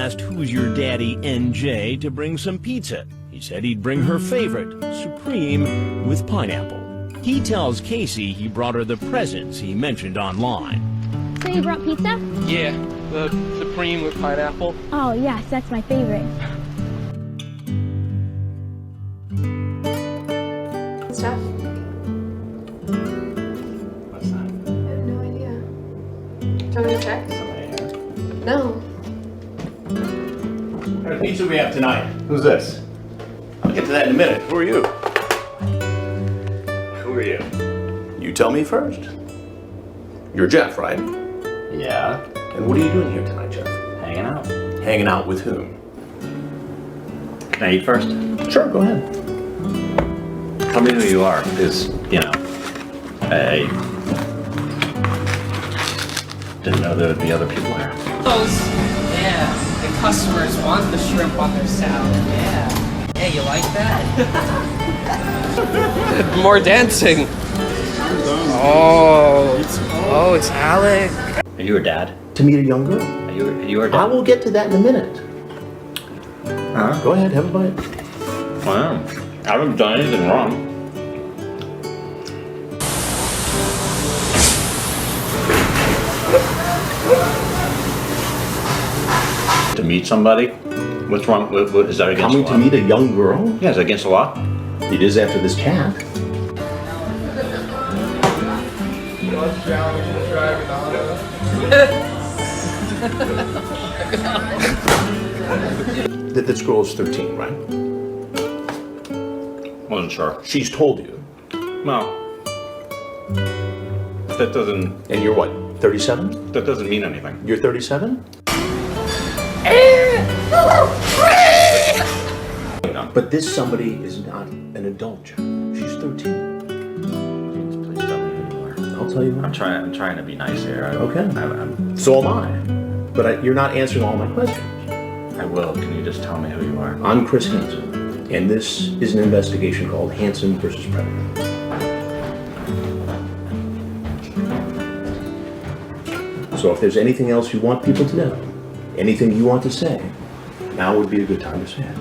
asked Who's Your Daddy NJ to bring some pizza. He said he'd bring her favorite, Supreme with pineapple. He tells Casey he brought her the presents he mentioned online. So you brought pizza? Yeah, the Supreme with pineapple. Oh, yes, that's my favorite. Stuff? What's that? I have no idea. Do you want me to check? No. What kind of pizza we have tonight? Who's this? I'll get to that in a minute. Who are you? Who are you? You tell me first. You're Jeff, right? Yeah, And what are you doing here tonight, Jeff? hanging out. Hanging out with whom? Can I eat first? Sure, go ahead. Tell me who you are, because, you know, I didn't know there would be other people here. Yeah, the customers want the shrimp on their salad. Yeah. Hey, you like that? More dancing. Oh, it's Alec. Are you her dad? To meet a young girl. Are you her I dad? will get to that in a minute. Huh? Go ahead, have a bite. Wow. I haven't done anything wrong. To meet somebody? What's wrong? What is that against Coming the to law? meet a young girl? Yeah, is that against the law? It is after this cat. That this girl is 13, right? Wasn't sure. She's told you. No. That doesn't And you're what, 37? mean anything. You're 37? But this somebody is not an adult, Jeff. She's 13. Please tell me who you are. I'll tell you I'm what. trying to be nice here. Okay. I'm, So am I. But you're not answering all my questions. I will. Can you just tell me who you are? I'm Chris Hansen, and this is an investigation called Hansen versus Predator. So if there's anything else you want people to know, anything you want to say, now would be a good time to say it.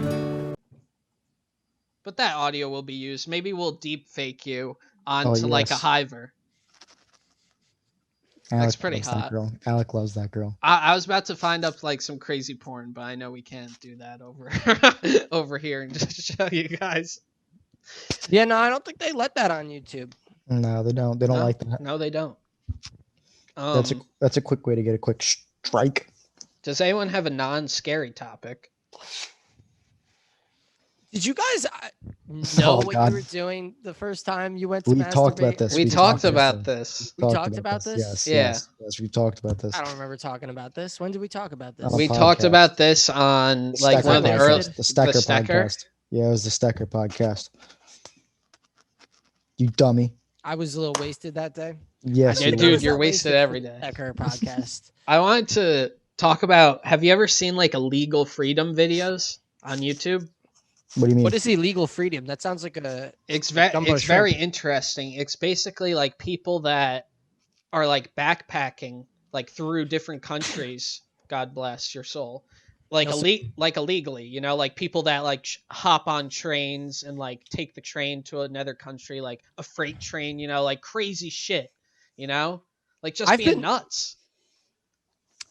But that audio will be used. Maybe we'll deep fake you onto like a yes. Hiver. That's pretty loves hot. That girl. Alec loves that girl. I was about to find up like some crazy porn, but I know we can't do that over over here and just show you guys. Yeah, no, I don't think they let that on YouTube. No, they don't. They don't like that. No, they don't. That's a quick way to get a quick strike. Does anyone have a non-scary topic? Did you guys know Oh, what God. you were doing the first time you went to We masturbate? talked about this. We talked about this. We talked about this? Yes. Yeah. Yes. We talked about this. I don't remember talking about this. When did we talk about this? On a We talked podcast. about this on The like Stecker one of the podcast. early The Stecker podcast. Yeah, it was the Stecker podcast. You dummy. I was a little wasted that day. Yes. Yeah, you dude, was. you're wasted every day. Stecker podcast. I wanted to talk about. Have you ever seen like illegal freedom videos on YouTube? What do you mean? What is illegal freedom? That sounds like a It's Jumbo very shrimp. interesting. It's basically like people that are like backpacking like through different countries. God bless your soul. Like illegally, you know, like people that like hop on trains and like take the train to another country, like a freight train, you know, like crazy shit, you know, like just being nuts.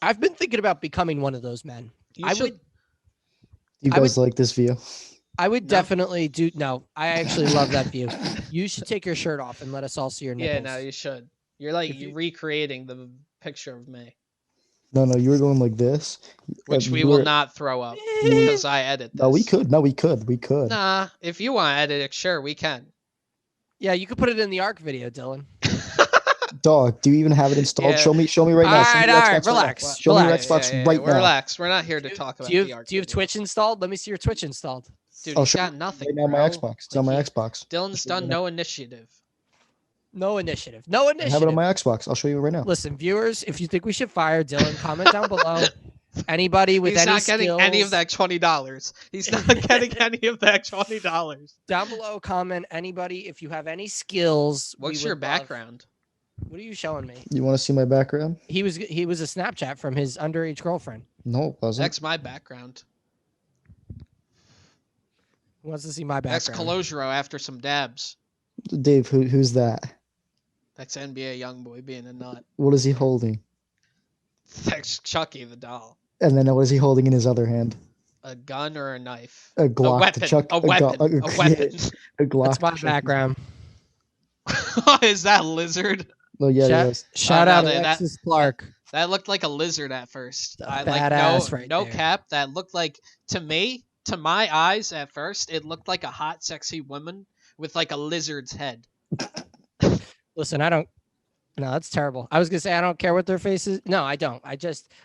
I've been thinking about becoming one of those men. You I should- would You I guys like this view? I would definitely do. No, I actually love that view. You should take your shirt off and let us all see your nipples. Yeah, no, you should. You're like you're recreating the picture of me, No, you were going like this. which we You will were- not throw up because I edit this. No, we could. No, we could. We could. Nah, if you want to edit it, sure, we can. Yeah, you could put it in the ARC video, Dylan. Dog, do you even have it installed? Yeah. Show me right now. Show me your All right, Xbox relax. Right now. Show me your Relax. Xbox right now. Relax. We're not here to talk about Do you the art. do you have Twitch installed? Let me see your Twitch installed. Dude, I'll he's show got you nothing. Right now, my bro. Xbox. It's on my Like, Xbox. Dylan's done no initiative. No initiative. No I initiative. have it on my Xbox. I'll show you right now. Listen, viewers, if you think we should fire Dylan, comment down below. Anybody with He's any not getting any of skills- that $20. He's not getting any of that $20. Down below, comment anybody if you have any skills. we What's your would love- background? What are you showing me? You want to see my background? He was a Snapchat from his underage girlfriend. No, it wasn't. That's my background. Who wants to see my That's background? Colosuro after some dabs. Dave, who's that? That's NBA YoungBoy being a nut. What is he holding? That's Chucky the doll. And then what is he holding in his other hand? A gun or a knife? A Glock a weapon. to chuck a weapon. a weapon. A Glock. That's my to chuck- background. Is that lizard? Oh yeah, Shout, yes. shout no, out that- Alexis Clark. That looked like a lizard at first. A I like badass no right no there. cap. That looked like to me, to my eyes at first, it looked like a hot, sexy woman with like a lizard's head. Listen, I don't. No, that's terrible. I was gonna say I don't care what their face is. No, I don't.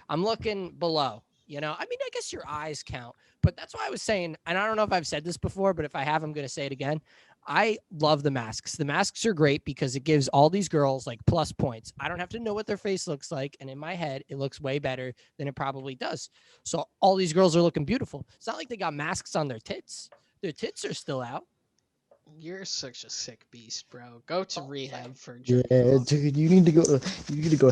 I'm looking below. You know, I mean, I guess your eyes count, but that's why I was saying, and I don't know if I've said this before, but if I have, I'm gonna say it again. I love the masks. The masks are great because it gives all these girls like plus points. I don't have to know what their face looks like, and in my head, it looks way better than it probably does. So all these girls are looking beautiful. It's not like they got masks on their tits. Their tits are still out. You're such a sick beast, bro. Go to rehab for Yeah, jerking off. dude, you need to go to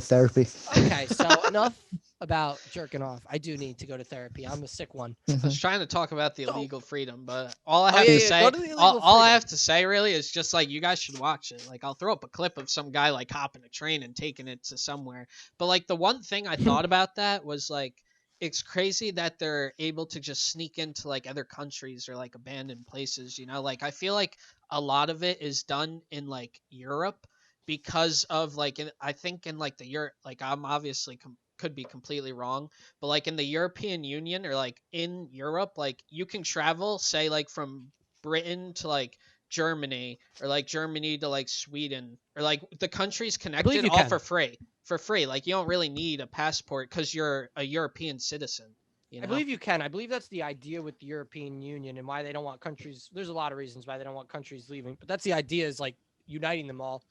therapy. Okay, so enough about jerking off. I do need to go to therapy. I'm a sick one. I was trying to talk about the illegal freedom, but all I have yeah, to yeah, say, go to the illegal all I freedom. have to say really is just like you guys should watch it. Like I'll throw up a clip of some guy like hopping a train and taking it to somewhere. But like the one thing I thought about that was like it's crazy that they're able to just sneak into like other countries or like abandoned places. You know, like I feel like a lot of it is done in like Europe because of like I think in like the Europe, like I'm obviously could be completely wrong, but like in the European Union or like in Europe, like you can travel, say like from Britain to like Germany or like Germany to like Sweden or like the countries connected you all can. for free. For free. Like you don't really need a passport because you're a European citizen. You know? I believe you can. I believe that's the idea with the European Union and why they don't want countries. There's a lot of reasons why they don't want countries leaving, but that's the idea is like uniting them all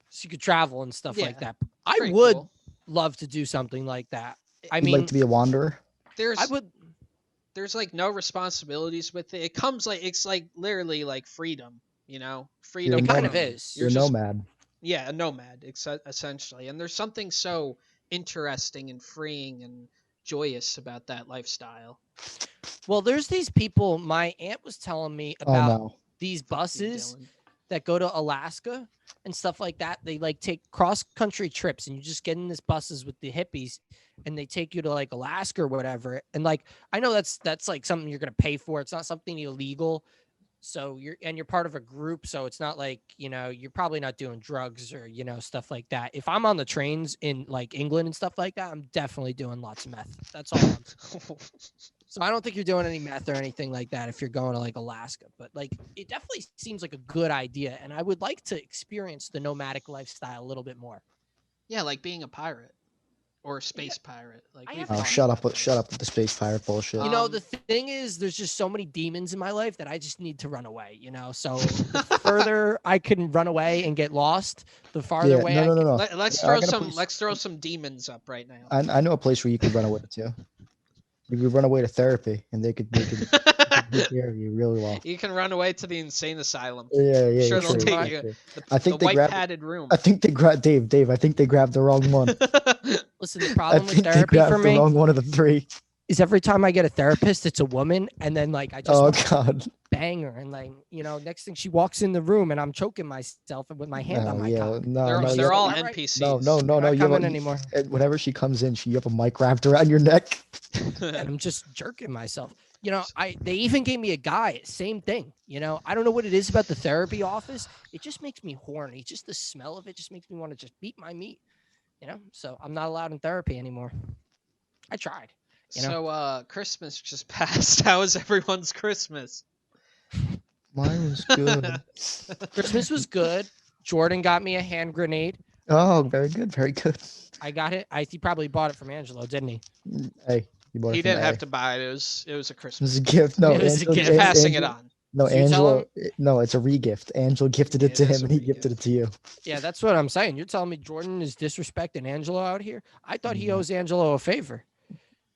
so you could travel and stuff like Yeah, that. I pretty would cool. love to do something like that. I You'd mean, like to be a wanderer? There's I would. there's like no responsibilities with it. It comes like it's like literally like freedom, you know? Freedom. It kind of from- is. You're a just- nomad. Yeah, a nomad, essentially. And there's something so interesting and freeing and joyous about that lifestyle. Well, there's these people. My aunt was telling me Oh about no. these buses Dylan. that go to Alaska and stuff like that. They like take cross country trips and you just get in these buses with the hippies and they take you to like Alaska or whatever. And like, I know that's like something you're going to pay for. It's not something illegal. So you're part of a group. So it's not like, you know, you're probably not doing drugs or, you know, stuff like that. If I'm on the trains in like England and stuff like that, I'm definitely doing lots of meth. That's all I'm saying. So I don't think you're doing any meth or anything like that if you're going to like Alaska, but like it definitely seems like a good idea. And I would like to experience the nomadic lifestyle a little bit more. Yeah, like being a pirate or a space pirate. Like I we've have Oh, talked shut about up with this. the space pirate bullshit. You know, Um, the thing is, there's just so many demons in my life that I just need to run away, you know? So the further I can run away and get lost, the farther Yeah, away no, I no, no, no. Let's Yeah, throw I'm gonna some put- let's throw some demons up right now. I know a place where you could run away to. You could run away to therapy, and they could take care of you really well. You can run away to the insane asylum. Yeah, yeah. Sure, yeah, they'll take yeah, you. yeah. The, I think the they white grabbed- padded room. I think they grabbed Dave. I think they grabbed the wrong one. Listen, the I problem with think they therapy grabbed for the me wrong one of the three. is every time I get a therapist, it's a woman. And then like, I just Oh want to God. bang her. And like, you know, next thing she walks in the room and I'm choking myself with my hand on Oh, my yeah. cock. No, they're no, you they're have- all Am I right? NPCs. no. They're You not have coming a- anymore. and whenever she comes in, you have a mic wrapped around your neck. And I'm just jerking myself. You know, they even gave me a guy, same thing. You know, I don't know what it is about the therapy office. It just makes me horny. Just the smell of it just makes me want to just beat my meat. You know, so I'm not allowed in therapy anymore. I tried. You know? So Christmas just passed. How was everyone's Christmas? Mine was good. Christmas was good. Jordan got me a hand grenade. Oh, very good, very good. I got it. He probably bought it from Angelo, didn't he? Hey, you bought it He from didn't A. have to buy it. It was a It Christmas. was a gift. No, It was a Angelo- gift. He's passing it Angelo- on. No, So you tell Angelo. No, it's a regift. Angelo gifted it It to is him, a and he gifted it to you. Yeah, that's what I'm saying. You're telling me Jordan is disrespecting Angelo out here? I thought he No. owes Angelo a favor.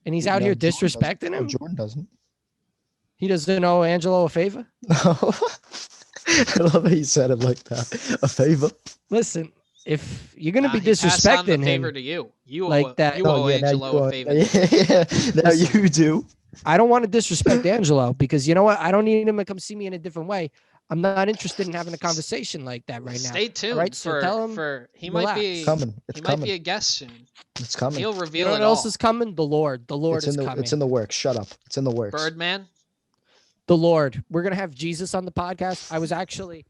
And he's out No, here Jordan doesn't. disrespecting No, him? Jordan doesn't. He doesn't owe Angelo a favor? No. I love how you said it like that. A favor. Listen, if you're gonna be He passed on the disrespecting favor him, to you. You like owe, that- You Oh, owe yeah, now Angelo you a are- favor. Yeah, now you do. I don't want to disrespect Angelo because you know what? I don't need him to come see me in a different way. I'm not interested in having a conversation like that right now. Stay tuned right, so for tell him, he relax. might be It's coming. It's he might coming. be a guest soon. It's coming. He'll You reveal know it what else all. is coming? The Lord. The Lord It's in is the coming. it's in the works. Shut up. It's in the works. Birdman. The Lord. We're gonna have Jesus on the podcast. I was actually,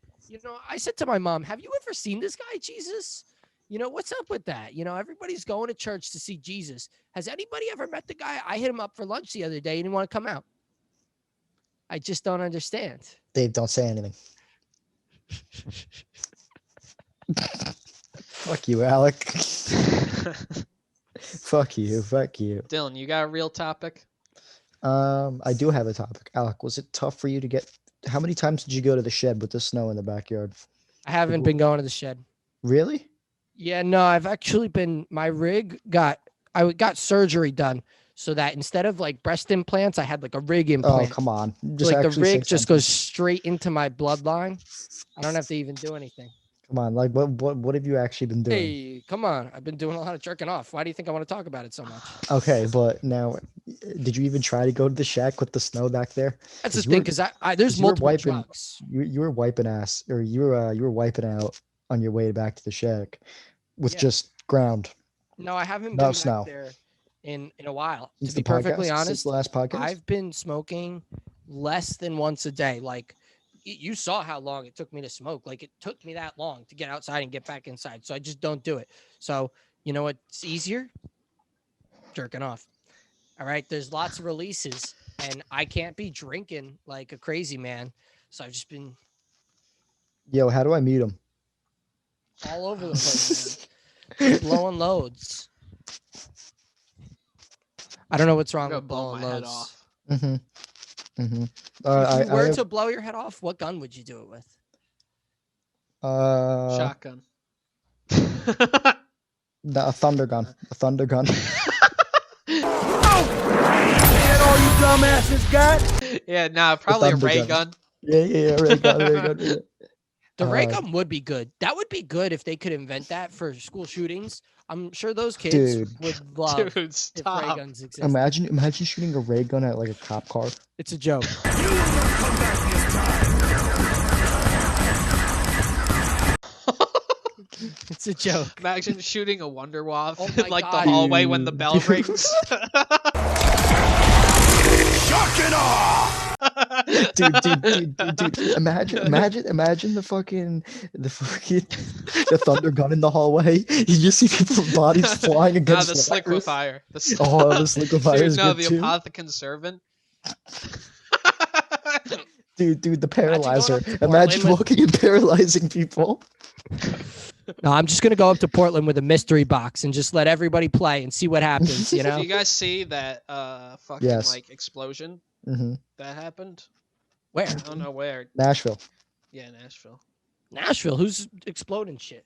I said to my mom, "Have you ever seen this guy, Jesus? What's up with that? Everybody's going to church to see Jesus. Has anybody ever met the guy? I hit him up for lunch the other day. He didn't want to come out. I just don't understand." Dave, don't say anything. Fuck you, Alec. Fuck you. Fuck you. Dylan, you got a real topic? I do have a topic. Alec, was it tough for you to get? How many times did you go to the shed with the snow in the backyard? I haven't been going to the shed. Really? Yeah, no, I've actually been. My rig I got surgery done so that instead of like breast implants, I had like a rig Oh, implant. come on. So, Just like the actually say rig just something. goes straight into my bloodline. I don't have to even do anything. Come on. Like, what have you actually been doing? Hey, come on. I've been doing a lot of jerking off. Why do you think I want to talk about it so much? Okay, but now, did you even try to go to the shack with the snow back there? That's the 'Cause you thing, were- because there's you were multiple wiping- trucks. You were wiping ass, or you were wiping out on your way back to the shack with Yeah. just ground. No, I haven't No been snow. back there in a while. Since To be the podcast? perfectly Since honest, the last podcast. I've been smoking less than once a day. Like you saw how long it took me to smoke. Like it took me that long to get outside and get back inside. So I just don't do it. So you know what's easier? Jerking off. All right. There's lots of releases and I can't be drinking like a crazy man. So I've just been Yo, how do I mute him? all over the place, man. Just blowing loads. I don't know what's wrong I'm gonna with blow blowing my head loads. off. Mm-hmm. Mm-hmm. If I you were have, to blow your head off, what gun would you do it with? Shotgun. A thunder gun. A thunder gun. Yeah, nah, probably a thunder ray gun. gun. Yeah, ray gun, ray gun. Yeah. The ray Uh, gun would be good. That would be good if they could invent that for school shootings. I'm sure those kids Dude. would love Dude, if ray stop. guns existed. Imagine shooting a ray gun at like a cop car. It's a joke. It's a joke. Imagine shooting a Wonder Waff Oh in my like God. the hallway when the Dude. bell rings. Dude. Imagine the fucking the thunder gun in the hallway. You just see people's bodies flying Nah, against the wires. liquefier. Oh, the liquefier Dude, is no, good the too. apothecon servant. Dude, the going paralyzer. up to Imagine Portland with- walking and paralyzing people. No, I'm just gonna go up to Portland with a mystery box and just let everybody play and see what happens. You know? Do you guys see that fucking Yes. like explosion Hmm. that happened? Where? I don't know where. Nashville. Yeah, Nashville. Nashville. Who's exploding shit?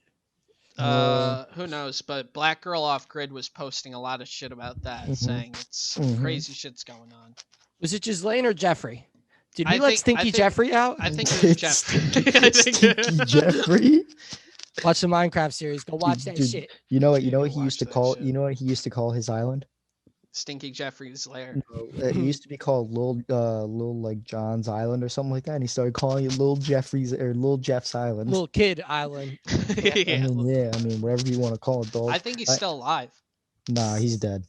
Who knows? But Black Girl Off Grid was posting a lot of shit about that, Mhm. saying it's some Mhm. crazy shit's going on. Was it Ghislaine or Jeffrey? Did we I let think- Stinky I think- Jeffrey out? I think it was It's Jeff. Stinky, I think- Stinky Jeffrey. Watch the Minecraft series. Go watch that Dude, shit. You know what? You You know what need he to used to watch that call. shit. You know what he used to call his island? Stinky Jeffrey's lair. It used to be called Lil like John's Island or something like that, and he started calling it Lil Jeffrey's or Lil Jeff's Island. Little kid island. Yeah, I mean, whatever you want to call it, dog. I think he's I- still alive. Nah, he's dead.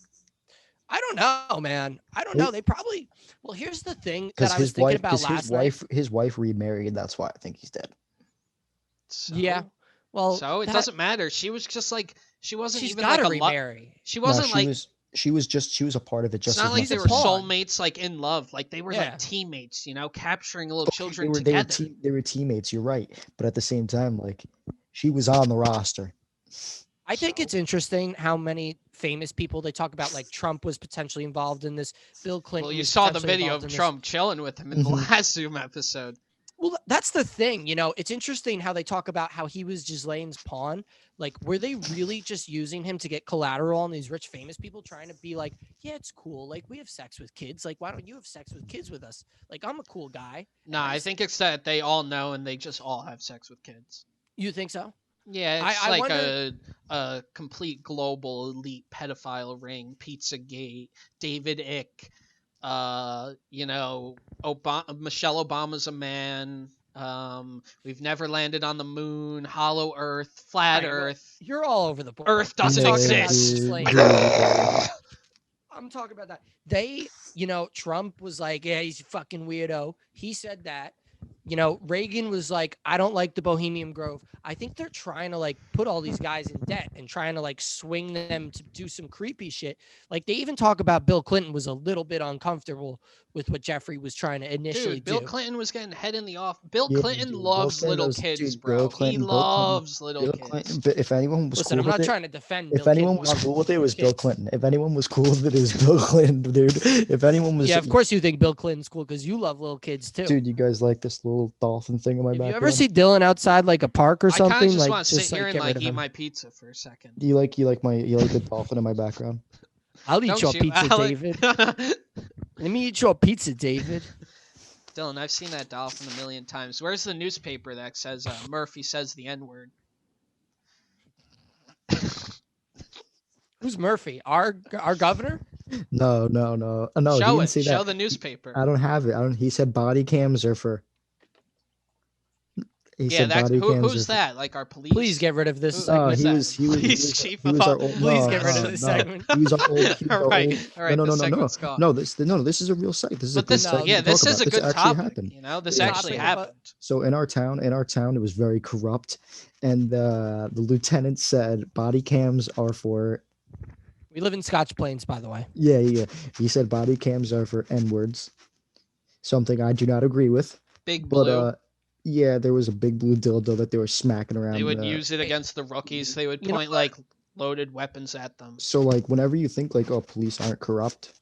I don't know, man. I don't know. They probably. Well, here's the thing Because that I was his thinking wife, about because last his wife remarried. That's why I think he's dead. So, Yeah. Well, So it that- doesn't matter. She was just like she wasn't She's even got like to a love. remarry. She No, wasn't like. she was a part of it. Just It's not as like much they as were he- pawn. soulmates, like in love. Like they were Yeah. like teammates, you know, capturing little Okay, children they together. were teammates. You're right, but at the same time, like she was on the roster. I think it's interesting how many famous people they talk about. Like Trump was potentially involved in this. Bill Clinton. Well, you was saw the potentially video involved of in this. Trump chilling with him in the Mhm. last Zoom episode. Well, that's the thing. You know, it's interesting how they talk about how he was Ghislaine's pawn. Like, were they really just using him to get collateral on these rich, famous people, trying to be like, yeah, it's cool. Like, we have sex with kids. Like, why don't you have sex with kids with us? Like, I'm a cool guy. Nah, I think it's that they all know and they just all have sex with kids. You think so? Yeah, it's I like wonder- a complete global elite pedophile ring. Pizzagate, David Icke, you know, Michelle Obama's a man. We've never landed on the moon, Hollow Earth, Flat Alright, well, Earth, you're all over the board. Earth I'm doesn't talking about exist. just, like- dude. I'm talking about that. They, you know, Trump was like, yeah, he's a fucking weirdo. He said that. You know, Reagan was like, I don't like the Bohemian Grove. I think they're trying to like put all these guys in debt and trying to like swing them to do some creepy shit. Like they even talk about Bill Clinton was a little bit uncomfortable with what Jeffrey was trying to initially Dude, Bill do. Clinton was getting head in the off. Bill Yeah, Clinton dude, Bill loves Clinton little was- kids, dude, bro. Bill He Clinton- Bill Clinton- loves little Bill kids. Clinton, but if anyone was Listen, cool I'm with not it, trying to defend. if Bill anyone Clinton was cool with it, it was little Bill kids. Clinton. If anyone was cool with it, it was Bill Clinton, dude. If anyone was, Yeah, of course you think Bill Clinton's cool because you love little kids too. dude, you guys like this little dolphin thing in my If you background? ever see Dylan outside like a park or I kind something, of just like want to sit here and get rid like of eat him. my pizza for a second. you like the dolphin in my background? I'll eat Don't your you, pizza, Alec? David. Let me eat your pizza, David. Dylan, I've seen that dolphin a million times. Where's the newspaper that says Murphy says the N-word? Who's Murphy? Our governor? No, no, no. No, he Show didn't it. say Show that. the newspaper. I don't have it. I don't. He said body cams are for. He Yeah, said that's body cams who's are for- that? Like our police? Please get rid of this Who- segment. he was Police chief he of was our all- old, Please no, get rid of no, this no. segment. He was our old. He was All our right, old- all right. No, the no, no, no, segment's gone. no. This is a real site. This is a But good this, site. yeah, to this talk is a about. good This actually topic. happened. You know, this Yeah. actually Topic, but- happened. So in our town, it was very corrupt, and the lieutenant said body cams are for. We live in Scotch Plains, by the way. Yeah. He said body cams are for N words, something I do not agree with. Big But Blue. yeah, there was a big blue dildo that they were smacking around. They would use it against the rookies. They would You know point what? like loaded weapons at them. So like, whenever you think like, oh, police aren't corrupt,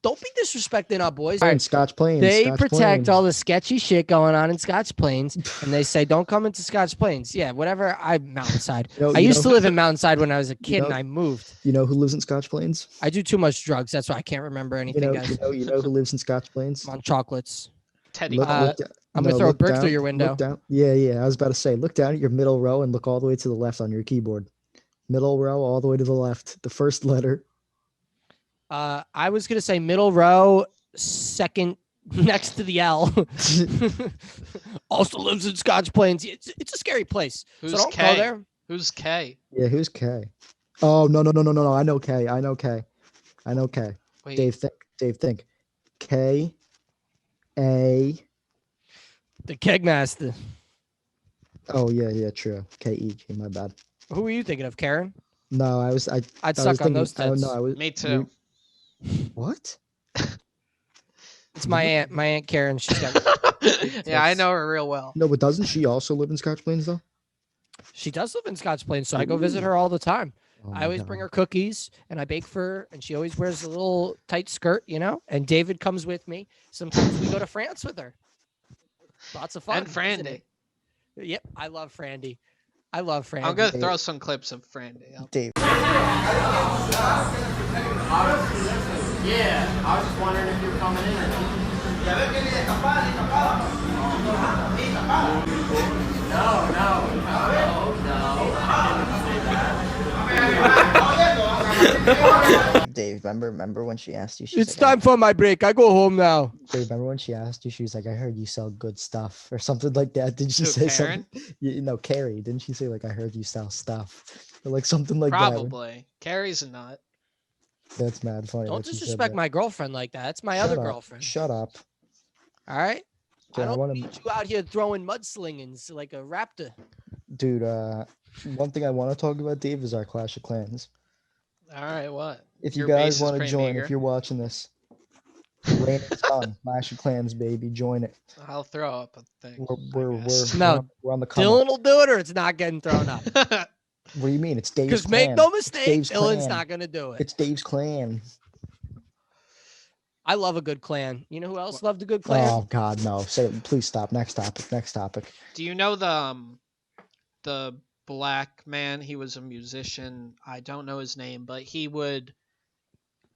Don't be disrespecting our boys. in Scotch Plains, They Scotch protect Plains. all the sketchy shit going on in Scotch Plains, and they say don't come into Scotch Plains. Yeah, whatever. I'm Mountainside. You know- I you used know- to live in Mountainside when I was a kid, and know- I moved. You know who lives in Scotch Plains? I do too much drugs. That's why I can't remember anything, guys. You know who lives in Scotch Plains? I'm on chocolates. Teddy. Look, Hawk. look down- I'm gonna throw a look brick down- through your window. Look down. Yeah. I was about to say, look down at your middle row and look all the way to the left on your keyboard. Middle row, all the way to the left. The first letter. I was gonna say middle row, second next to the L. Also lives in Scotch Plains. It's a scary place. Who's so don't K? go there. Who's K? Yeah, who's K? Oh no. I know K. I know K. Wait, Dave, think. K. A. The Kegmaster. Oh yeah, true. K-E. My bad. Who were you thinking of, Karen? No, I'd I suck was on thinking, those oh, tits. no, I was. me too. What? It's my aunt. My aunt Karen. She's got. Yeah, I know her real well. No, but doesn't she also live in Scotch Plains though? She does live in Scotch Plains, so I go visit her all the time. Oh I my always God. bring her cookies and I bake for her, and she always wears a little tight skirt, you know. And David comes with me. Sometimes we go to France with her. Lots of fun. And isn't Frandy. it? Yep, I love Frandy. I love Frandy. I'm gonna throw some clips of Frandy. Dave. Yeah, I was just wondering if you were coming in or not. Dave, remember when she asked you? It's time for my break. I go home now. Dave, remember when she asked you? She was like, "I heard you sell good stuff" or something like that. Did she Who, say Karen? something? No, Carrie. Didn't she say like, "I heard you sell stuff" or like something like that? Probably. Carrie's a nut. That's mad funny. Don't that she said disrespect that. my girlfriend like that. That's my Shut other up. girlfriend. Shut up. All right. Dude, I don't wanna- need you out here throwing mudslingings like a raptor. Dude, one thing I want to talk about, Dave, is our Clash of Clans. All right, what? If you Your guys base is want to pretty join, meager. if you're watching this, Rain and Sun, Clash of Clans, baby, join it. I'll throw up a thing. We're No, we're on the come Dylan up. will do it, or it's not getting thrown up. What do you mean? It's Dave's Because clan. make no mistake, Dave's Dylan's clan. not gonna do it. It's Dave's clan. I love a good clan. You know who else loved a good clan? Oh God, no! Say, please stop. Next topic. Next topic. Do you know the black man? He was a musician. I don't know his name, but he would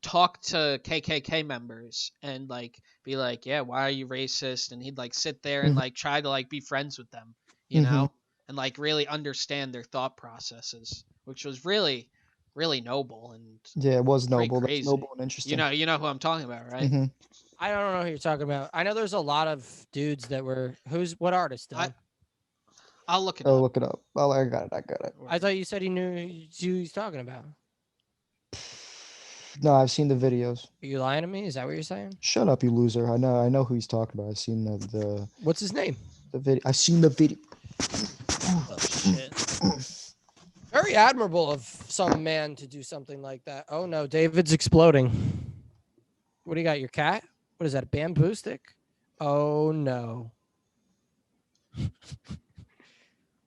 talk to KKK members and like be like, "Yeah, why are you racist?" And he'd like sit there and Mhm. like try to like be friends with them, you Mhm. know? and like really understand their thought processes, which was really, really noble and Yeah, it was pretty noble. That's crazy. noble and interesting. You know who I'm talking about, right? Hmm. I don't know who you're talking about. I know there's a lot of dudes that were what artist? Dylan? I'll look it Oh, up. look it up. Oh, I got it. I got it. I thought you said he knew who he's talking about. No, I've seen the videos. Are you lying to me? Is that what you're saying? Shut up, you loser. I know who he's talking about. I've seen the What's his name? video. I've seen the video. Oh shit. Very admirable of some man to do something like that. Oh no, David's exploding. What do you got? Your cat? What is that? A bamboo stick? Oh no.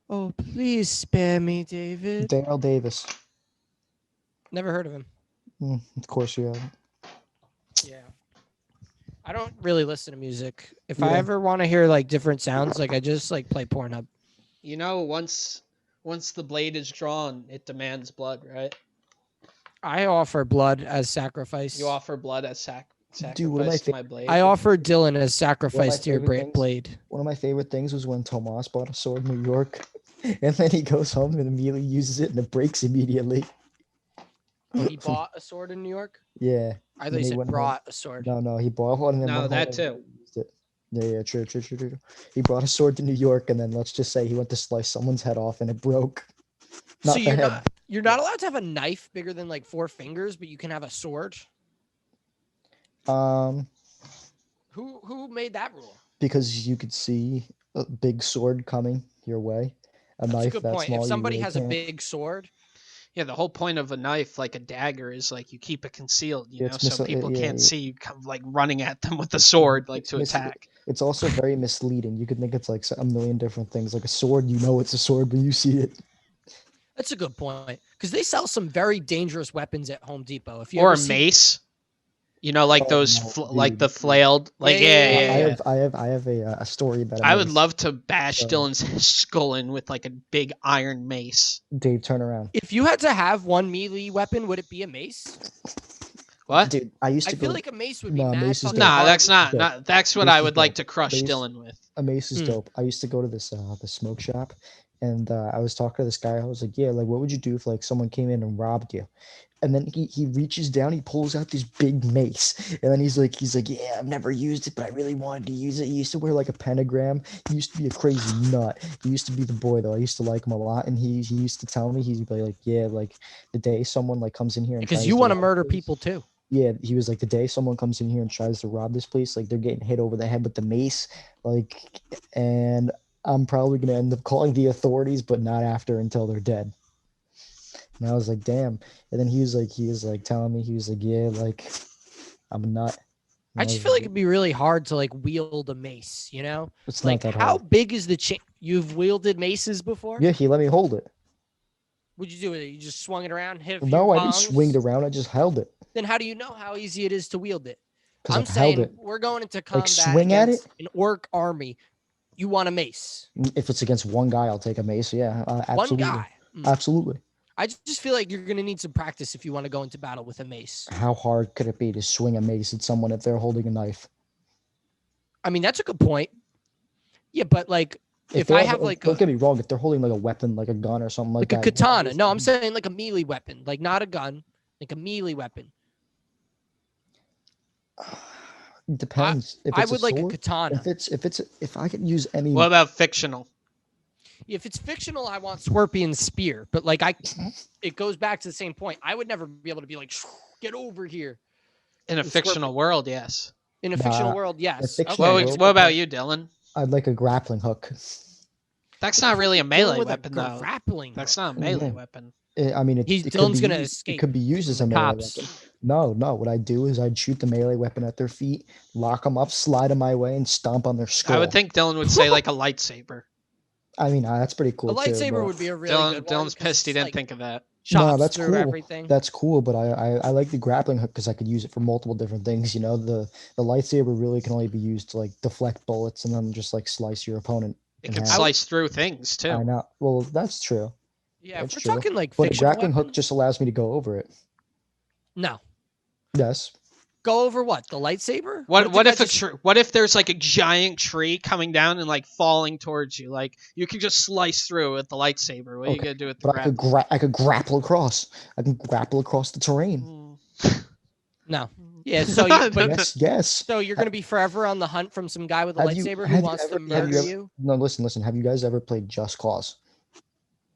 Oh, please spare me, David. Daryl Davis. Never heard of him. Of course you have. Yeah. I don't really listen to music. If Yeah. I ever want to hear like different sounds, like I just like play Pornhub. You know, once the blade is drawn, it demands blood, right? I offer blood as sacrifice. You offer blood as sacrifice Dude, one of my to my blade. I offer Dylan as sacrifice to your favorite things- blade. One of my favorite things was when Tomas bought a sword in New York, and then he goes home and immediately uses it, and it breaks immediately. He bought a sword in New York? Yeah. I thought Then you he said went home. brought a sword. No, he bought one and then No, went that home too. and used it. Yeah, true. He brought a sword to New York, and then let's just say he went to slice someone's head off, and it broke. So the you're head. you're not allowed to have a knife bigger than like 4 fingers, but you can have a sword. Um, Who made that rule? because you could see a big sword coming your way. A That's knife a good that point. small. If you somebody really has a can't. big sword, Yeah, the whole point of a knife, like a dagger, is like you keep it concealed, you Yeah, know, it's so people yeah, can't yeah. see you come like running at them with a sword, like It's to attack. It's also very misleading. You could think it's like a million different things. Like a sword, you know it's a sword when you see it. that's a good point. Because they sell some very dangerous weapons at Home Depot. If you Or ever a see, mace, you know, like Oh, those, no, like the dude. flailed, like yeah. I have a story about. I would love to bash So- Dylan's skull in with like a big iron mace. Dave, turn around. if you had to have one melee weapon, would it be a mace? What? Dude, I used I to feel go. like a mace would be No, mad mace is fucking dope. Nah, hard. that's not. dope. That's what Mace I is would like dope. to crush Mace- Dylan with. A mace is Hmm. dope. I used to go to this the smoke shop, and I was talking to this guy. I was like, "Yeah, like, what would you do if like someone came in and robbed you?" And then he reaches down, he pulls out this big mace, and then he's like, "Yeah, I've never used it, but I really wanted to use it." He used to wear like a pentagram. He used to be a crazy nut. He used to be the boy though. I used to like him a lot, and he used to tell me he'd be like, "Yeah, like the day someone like comes in here and Because tries you want to rob murder this place- people too. Yeah, he was like, the day someone comes in here and tries to rob this place, like they're getting hit over the head with the mace, like, and I'm probably gonna end up calling the authorities, but not after until they're dead. And I was like, damn. And then he was like telling me, he was like, yeah, like I'm a nut. And I was just feel like it'd be really hard to like wield a mace, you know? it's Like not that how hard. big is the chain? You've wielded maces before? Yeah, he let me hold it. What'd you do with it? You just swung it around, hit a few No, I didn't bongs? swing it around. I just held it Then how do you know how easy it is to wield it? because I'm I've held saying it. we're going into combat swing at against an orc army. You want a mace? If it's against one guy, I'll take a mace. Yeah, absolutely. One guy. Absolutely. I just feel like you're gonna need some practice if you want to go into battle with a mace. How hard could it be to swing a mace at someone if they're holding a knife? I mean, that's a good point. Yeah, but like if they're- I have like don't get me wrong, if they're holding like a weepon, like a gun or something like like a that. katana. No, I'm saying like a melee weapon, like not a gun, like a melee weapon. It depends. If I it's would like a sword, katana. if I could use any, What about fictional? If it's fictional, I want Scorpion's spear. But like it goes back to the same point. I would never be able to be like, get over here. In a The fictional world, yes. In a fictional Nah, world, yes. fictional Okay, What, that's a what good about point. you, Dylan? I'd like a grappling hook. That's not really a Dylan melee with a weapon, though. grappling That's hook. not a melee Yeah. weapon. I mean, He's it could Dylan's be gonna used- escape It could be used as a from the melee cops. weapon. No, what I'd do is I'd shoot the melee weapon at their feet, lock them up, slide them my way, and stomp on their skull. I would think Dylan would say like a lightsaber. I mean, that's pretty cool. A lightsaber too, but- would be a really good one. Dylan's 'cause pissed he it's, didn't like, think of that. chops No, that's through cool. everything. That's cool, but I like the grappling hook because I could use it for multiple different things. You know, the lightsaber really can only be used to like deflect bullets and then just like slice your opponent. It in could half. slice through things I too. know. Well, that's true. Yeah, That's if we're true. talking like But a fictional grappling hook weapons- just allows me to go over it. No. Yes. Go over what? The lightsaber? What if there's like a giant tree coming down and like falling towards you? Like you can just slice through with the lightsaber. What are you gonna do with the But I could grapple across. I can grapple across the terrain. No. Yeah, so you, but Yes. so you're gonna be forever on the hunt from some guy with a lightsaber who wants to murder you? No, listen. Have you guys ever played Just Cause?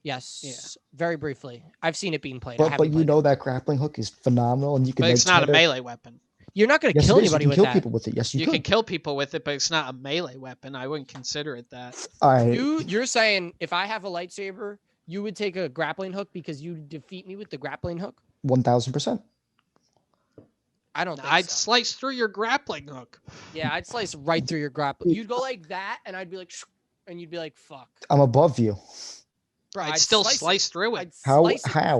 Yes. Yeah. Very briefly. I've seen it being played. But you know that grappling hook is phenomenal, and you can. But it's not a melee weapon. You're not gonna kill anybody with that. You can kill people with it. Yes, you can kill people with it, but it's not a melee weapon. I wouldn't consider it that. All right. You're saying if I have a lightsaber, you would take a grappling hook because you defeat me with the grappling hook? 1000%. I don't think I'd so. slice through your grappling hook. Yeah, I'd slice right through your grappling. You'd go like that, and I'd be like, and you'd be like, fuck. I'm above you. Bro, I'd still slice through it. How? Just I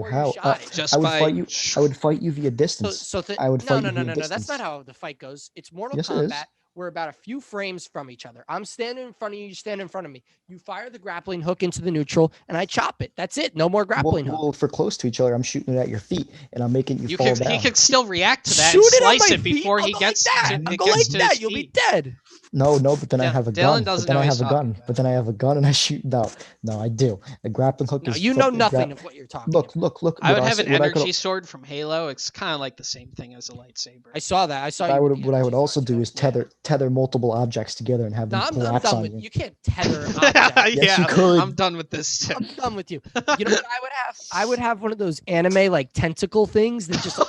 would by... fight you. I would fight you via distance. I would fight you via no. distance. That's not how the fight goes. It's Mortal Yes, it Kombat. is. We're about a few frames from each other. I'm standing in front of you. You stand in front of me. You fire the grappling hook into the neutral, and I chop it. That's it. No more grappling hook. Well, if we're close to each other, I'm shooting it at your feet, and I'm making you fall down. He can still react to that Shoot and it at slice my it before he gets like that. Go like that. You'll be dead. No, but then I have a gun. Dylan But then I have a gun. But then I have a gun, and I shoot. No, I do. The grappling hook No, is. you know nothing of what you're talking about. Look. I would have an energy sword from Halo. It's kind of like the same thing as a lightsaber. I saw that. I saw. What I would also do is tether multiple objects together and have them collapse on you. You can't tether objects. Yes, you could. I'm done with this too. I'm done with you. You know what I would have? I would have one of those anime like tentacle things that just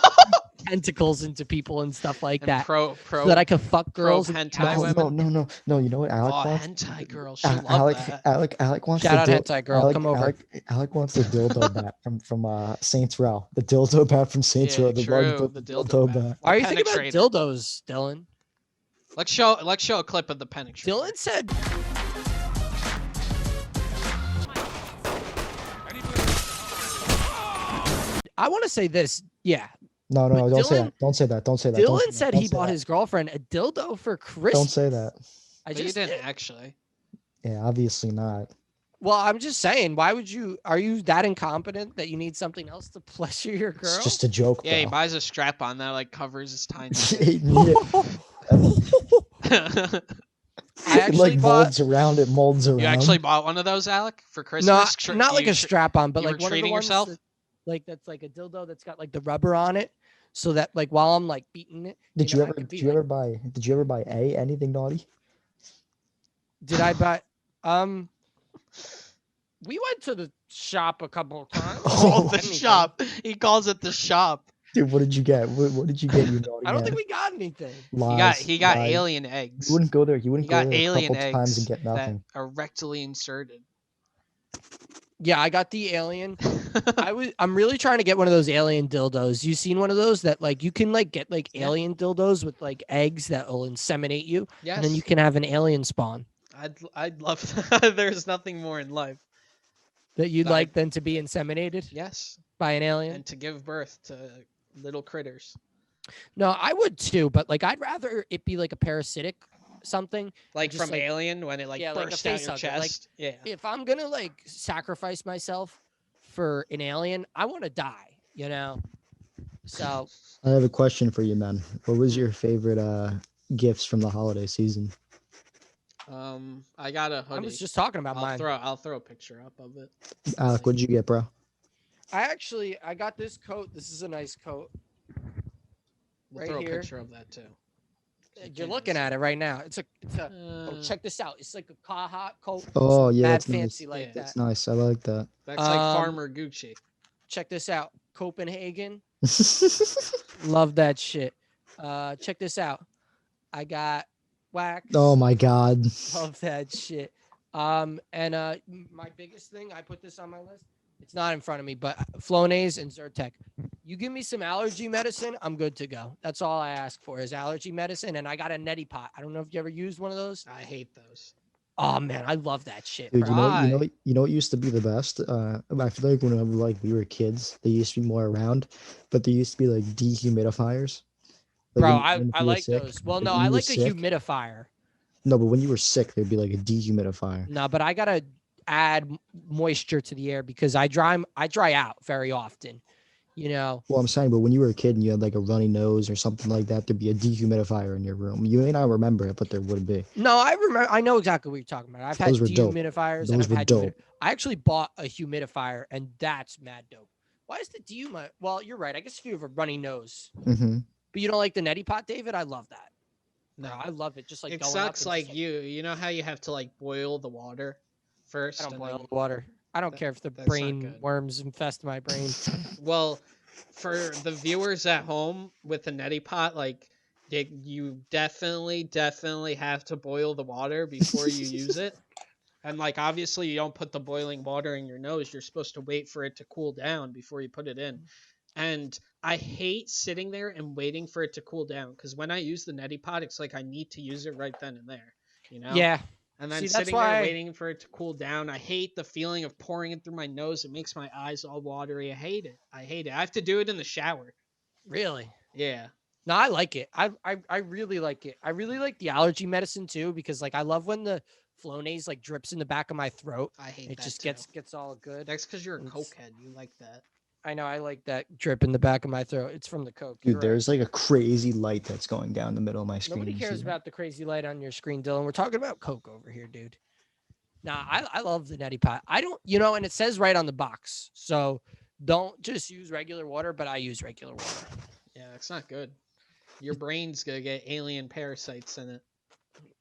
tentacles into people and stuff like that. So that I could fuck girls. Hentai women. No. You know what Alec wants? Hentai girls. She love that. Alec wants. Shout out hentai girl. Come over. Alec wants the dildo bat from Saints Row. The dildo bat from Saints Row. The dildo bat. Why are you thinking about dildos, Dylan? Let's show a clip of the penetration. Dylan said. I want to say this. Yeah. No, don't say that. Don't say that. Dylan said he bought his girlfriend a dildo for Christmas. Don't say that. But you didn't actually. Yeah, obviously not. Well, I'm just saying, why would you? Are you that incompetent that you need something else to pleasure your girl? It's just a joke. Yeah, he buys a strap on that like covers his tiny. I actually molds around. You actually bought one of those, Alec, for Christmas? No, not like a strap on, but like one of the ones yourself? That's like a dildo that's got like the rubber on it, so that like while I'm like beating it. Did you ever buy anything naughty? Did I buy? We went to the shop a couple of times. Oh, the shop. He calls it the shop. Dude, what did you get? What did you get? You naughty I don't man? think we got anything. He got alien eggs. You wouldn't go there. You wouldn't go there alien a couple times and get nothing. That are rectally inserted. Yeah, I got the alien. I'm really trying to get one of those alien dildos. You seen one of those that like you can like get like alien dildos with like eggs that will inseminate you, and then you can have an alien spawn. I'd love that. There's nothing more in life that you'd like than to be inseminated. Yes, by an alien and to give birth to little critters. No, I would too, but like I'd rather it be like a parasitic something like from like, Alien when it like burst out your chest. Like, if I'm gonna like sacrifice myself for an alien, I want to die, you know. So I have a question for you, man. What was your favorite gifts from the holiday season? I got a hoodie. I was just talking about mine. I'll throw a picture up of it. Alec, what'd you get, bro? I got this coat. This is a nice coat. We'll throw a picture of that too. You're looking at it right now. Oh, check this out. It's like a Kaha coat. Oh yeah, that's fancy nice. like that. That's nice. I like that. That's like Farmer Gucci. Check this out. Copenhagen. Love that shit. Check this out. I got wax. Oh my god. Love that shit. And my biggest thing, I put this on my list. It's not in front of me, but Flonase and Zyrtec. You give me some allergy medicine, I'm good to go. That's all I ask for is allergy medicine. And I got a neti pot. I don't know if you ever used one of those. I hate those. Oh man, I love that shit. Dude, you know what used to be the best? I feel like whenever like we were kids, they used to be more around, but there used to be like dehumidifiers. Like, bro, I like those. Well, no, I like a humidifier. No, but when you were sick, there'd be like a dehumidifier. No, but I gotta add moisture to the air because I dry out very often. You know. Well, I'm saying, but when you were a kid and you had like a runny nose or something like that, there'd be a dehumidifier in your room. You may not remember it, but there would be. No, I remember. I know exactly what you're talking about. I've had Those were dope. dehumidifiers and Those I've were had dope. I actually bought a humidifier, and that's mad dope. Why is the dehumid? Well, you're right. I guess if you have a runny nose, Mm-hmm. but you don't like the neti pot, David. I love that. No, I love it. Just like it going sucks. up and Like just, you know how you have to like boil the water first. I don't and boil then- the water. I don't That- care if the that's not brain good. worms infest my brain. Well, for the viewers at home with the neti pot, like you definitely have to boil the water before you use it. And like obviously you don't put the boiling water in your nose. You're supposed to wait for it to cool down before you put it in. And I hate sitting there and waiting for it to cool down because when I use the neti pot, it's like I need to use it right then and there, you know? Yeah. And then See, that's sitting why- there waiting for it to cool down. I hate the feeling of pouring it through my nose. It makes my eyes all watery. I hate it. I have to do it in the shower. Really? Yeah. No, I like it. I really like it. I really like the allergy medicine too because like I love when the Flonase like drips in the back of my throat. I hate It that just too. gets all good. That's because you're a It's- cokehead. You like that. I know I like that drip in the back of my throat. It's from the coke. Dude, You're right. there's like a crazy light that's going down the middle of my screen. Nobody You cares see that? about the crazy light on your screen, Dylan. We're talking about coke over here, dude. Nah, I love the neti pot. I don't, and it says right on the box. So don't just use regular water, but I use regular water. Yeah, it's not good. Your brain's gonna get alien parasites in it.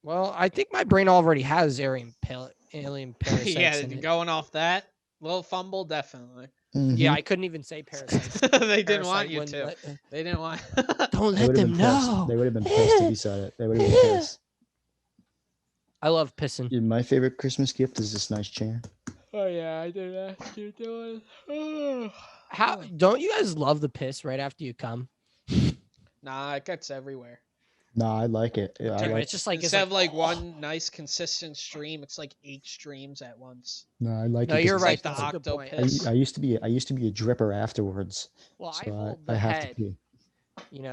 Well, I think my brain already has alien parasites Yeah, in it. going off that little fumble, definitely. Yeah, Mhm. I couldn't even say parasites. They didn't want Parasite you wouldn't to. let- They didn't want. Don't They let would've them been pissed. know. They would have been pissed if you said it. They would have been pissed. I love pissing. Dude, my favorite Christmas gift is this nice chair. Oh yeah, I did ask you doing. How don't you guys love the piss right after you come? Nah, it gets everywhere. No, I like it. Yeah, I Dude, like. it's just like it's Instead of like oh. one nice consistent stream, it's like 8 streams at once. No, I like No, it. 'cause you're it's right. like the That's a good point. octopus. I used to be a dripper afterwards, Well, I so hold I the have head, to pee.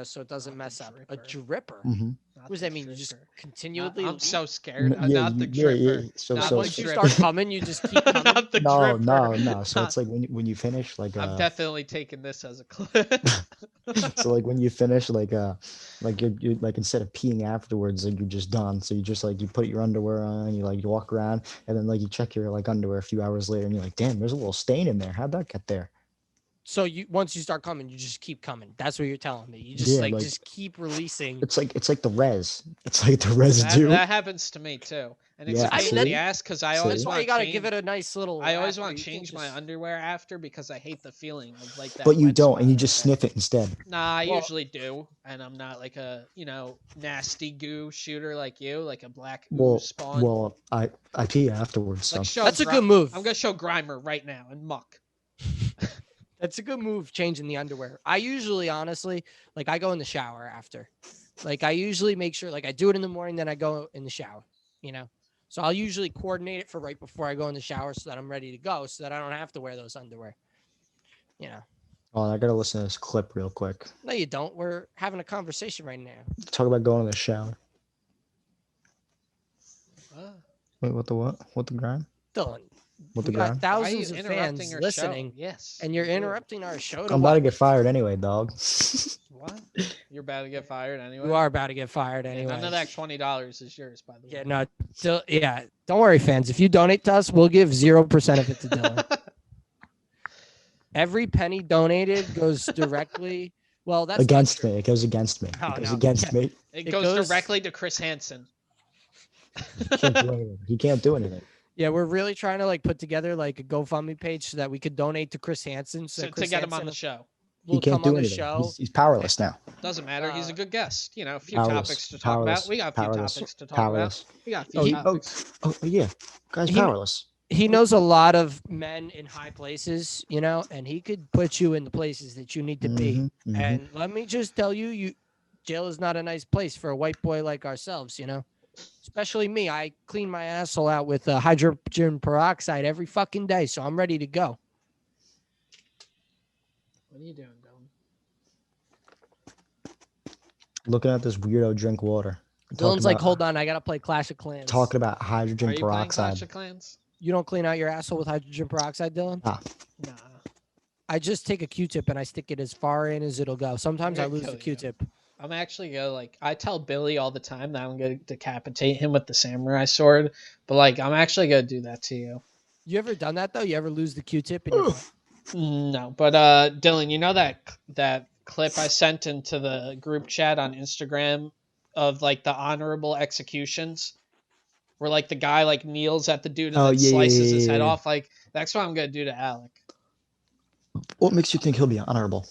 So it doesn't mess up. A dripper. dripper. Mm-hmm. Not What does the that mean? You just dripper. continually. I'm leak? so scared. N- yeah, Not the yeah, yeah, dripper. so- Not so- the Once you so- start dripper. coming, you just keep coming. Not the No, dripper. no. So it's like when you finish like I'm definitely taking this as a clip. so like when you finish like you're like instead of peeing afterwards, like you're just done. So you just like you put your underwear on, you walk around, and then like you check your like underwear a few hours later, and you're like, damn, there's a little stain in there. How'd that get there? So once you start coming, you just keep coming. That's what you're telling me. You just Yeah, like like- just keep releasing. It's like the res. It's like the residue. that happens to me too, and it's Yeah, a pain see? in the ass because I See? always That's why want you gotta to give it a nice little. I always after. want to You can't change my just- underwear after because I hate the feeling of like that. But you wet don't, and you spot just right there. sniff it instead. Nah, I Well- usually do, and I'm not like a nasty goo shooter like you, like a black goo Well, spawn. well, I pee afterwards. So Like, show That's a Gri- good move. I'm gonna show Grimer right now and Muck. That's a good move, changing the underwear. I usually, honestly, like I go in the shower after. Like I usually make sure, like I do it in the morning, then I go in the shower. So I'll usually coordinate it for right before I go in the shower, so that I'm ready to go, so that I don't have to wear those underwear. Oh, I gotta listen to this clip real quick. No, you don't. We're having a conversation right now. Talk about going to the shower. Ah. Wait, what the what? What the grind? Dylan, What we the got grind? Why are you thousands of interrupting fans our listening, show? Yes. and you're you do. interrupting our show. To I'm about to what? get fired anyway, dog. What? You're about to get fired anyway. You are about to get fired Yeah, anyway. None of that $20 is yours, by the way. Yeah, no, still, yeah. Don't worry, fans. If you donate to us, we'll give 0% of it to Dylan. Every penny donated goes directly. Well, that's not Against true. me. It goes against me. Oh, It goes no. against me. It It goes goes- directly to Chris Hansen. He can't do anything. He can't do anything. Yeah, we're really trying to put together like a GoFundMe page so that we could donate to Chris Hansen. So So that to Chris get him on Hansen the show. He will can't come do on the anything. show. He's powerless now. Doesn't matter. He's a good guest. A few Powerless. topics to talk Powerless. about. We got a few Powerless. topics to talk Powerless. about. We got a Oh, few oh, topics. oh, yeah. Guy's He- powerless. He knows a lot of men in high places, and he could put you in the places that you need to be. Mhm, mhm. And let me just tell you, jail is not a nice place for a white boy like ourselves, Especially me. I clean my asshole out with hydrogen peroxide every fucking day, so I'm ready to go. What are you doing, Dylan? Looking at this weirdo drink water. Dylan's like, hold on, I gotta play Clash of Clans. Talking about Are hydrogen you playing peroxide. Clash of Clans? You don't clean out your asshole with hydrogen peroxide, Dylan? Nah. I just take a Q-tip and I stick it as far in as it'll go. Sometimes I gonna lose kill the you. Q-tip. I'm actually gonna like I tell Billy all the time that I'm gonna decapitate him with the samurai sword, but like I'm actually gonna do that to you. You ever done that though? You ever lose the Q-tip in your butt? No, but Dylan, you know that clip I sent into the group chat on Instagram of like the honorable executions, where like the guy like kneels at the dude and Oh, then yeah, yeah, slices yeah, his yeah, head yeah. off. Like that's what I'm gonna do to Alec. What makes you think he'll be honorable?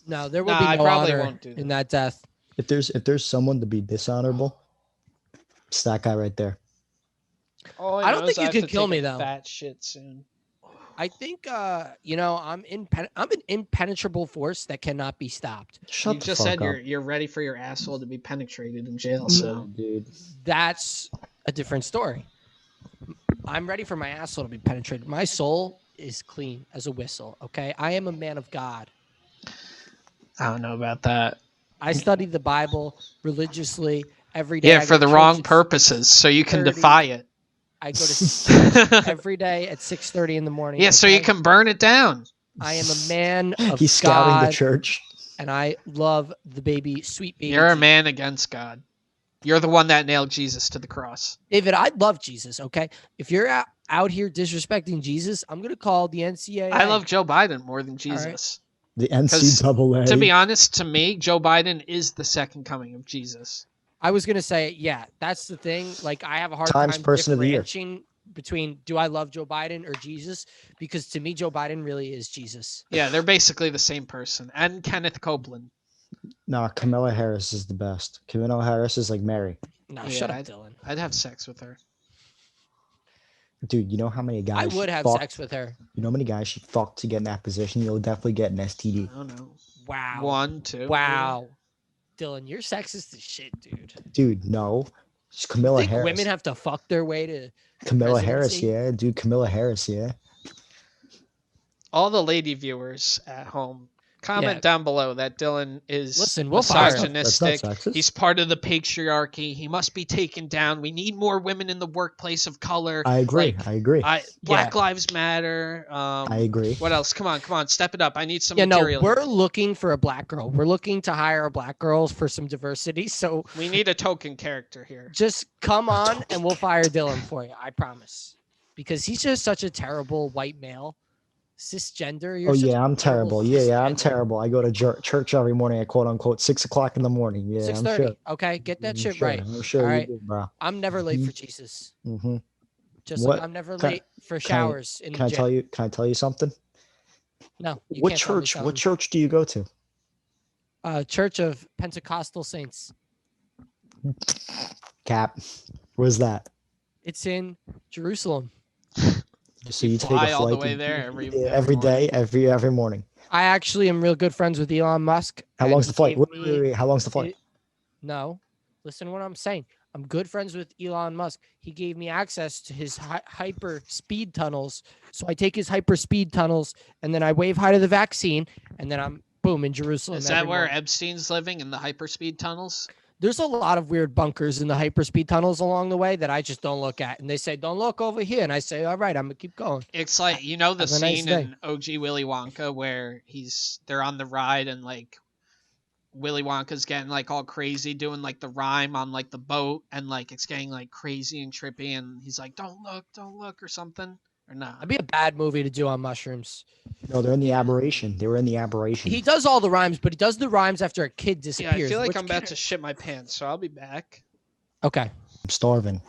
No, there will Nah, be I no probably honor won't do in that. that death. If there's someone to be dishonorable, it's that guy right there. All I don't know is think you have could to kill take me a though. fat shit soon. I think I'm an impenetrable force that cannot be stopped. Shut You the just fuck said up. you're ready for your asshole to be penetrated in jail. No, So dude. That's a different story. I'm ready for my asshole to be penetrated. My soul is clean as a whistle. Okay, I am a man of God. I don't know about that. I study the Bible religiously every day. Yeah, I for go to the church wrong at purposes, so you can 6:30. defy it. I go to church every day at 6:30 in the morning. Yeah, so you okay? can burn it down. I am a man of He's scouting the God, church. and I love the baby, sweet baby. You're a Jesus. man against God. You're the one that nailed Jesus to the cross. David, I love Jesus. Okay, if you're out here disrespecting Jesus, I'm gonna call the NCAA. I love Joe Biden more than right. Jesus. The 'Cause, NCAA. to be honest, to me, Joe Biden is the second coming of Jesus. I was gonna say, yeah, that's the thing. Like, I have a hard Times time Person of the Year. differentiating between do I love Joe Biden or Jesus, because to me, Joe Biden really is Jesus. Yeah, they're basically the same person. And Kenneth Copeland. Nah, Kamala Harris is the best. Kamala Harris is like Mary. No, Yeah, shut up, Dylan. I'd have sex with her. Dude, you know how many guys I would she have fucked? sex with her. You know how many guys she fucked to get in that position? You'll definitely get an I STD. don't know. Wow. 1, 2. Wow. Dylan, you're sexist as shit, dude. Dude, no. It's You Kamala think Harris. women have to fuck their way to Kamala Harris, presidency? yeah. Dude, Kamala Harris, yeah. All the lady viewers at home, comment Yeah. down below that Dylan is Listen, we'll fire him. misogynistic. That's not sexist. He's part of the patriarchy. He must be taken down. We need more women in the workplace of color. I agree. Like, I agree. Black Lives Matter. I agree. What else? Come on, step it up. I need some Yeah, no, material. we're looking for a black girl. We're looking to hire a black girl for some diversity. So We need a token character here. just come on and we'll fire Dylan for you. I promise. Because he's just such a terrible white male. Cisgender. You're Oh, such yeah, a I'm terrible. Yeah, I'm cisgender. terrible. I go to church every morning at quote unquote 6 o'clock in the morning. Yeah, I'm 6:30. sure. Okay, get that I'm shit sure. right. I'm sure All you right. do, bro. I'm never late Mhm. for Jesus. Mm-hmm. Just What- like I'm never can I- late for can I- showers in Can I the gym. tell you? Can I tell you something? No, you What can't tell me church? something. What church do you go to? Church of Pentecostal Saints. Cap. Where's that? It's in Jerusalem. So you take fly a all the flight way to- there every every day, every morning. I actually am real good friends with Elon Musk. How and long's the he flight? gave Wait, me- wait, wait. How long's the flight? No, listen to what I'm saying. I'm good friends with Elon Musk. He gave me access to his hyper speed tunnels. So I take his hyper speed tunnels and then I wave hi to the vaccine and then I'm boom in Jerusalem. Is that every where morning. Epstein's living, in the hyperspeed tunnels? There's a lot of weird bunkers in the hyperspeed tunnels along the way that I just don't look at. And they say, don't look over here. And I say, all right, I'm going to keep going. It's like, you know, the Have a nice scene day. in OG Willy Wonka where they're on the ride and like Willy Wonka's getting like all crazy doing like the rhyme on like the boat and like it's getting like crazy and trippy and he's like, don't look or something, or not. That'd be a bad movie to do on mushrooms. No, they're in the aberration. They were in the aberration. He does all the rhymes, but he does the rhymes after a kid Yeah, disappears. I feel like Which I'm about kid- to shit my pants, so I'll be back. Okay. I'm starving.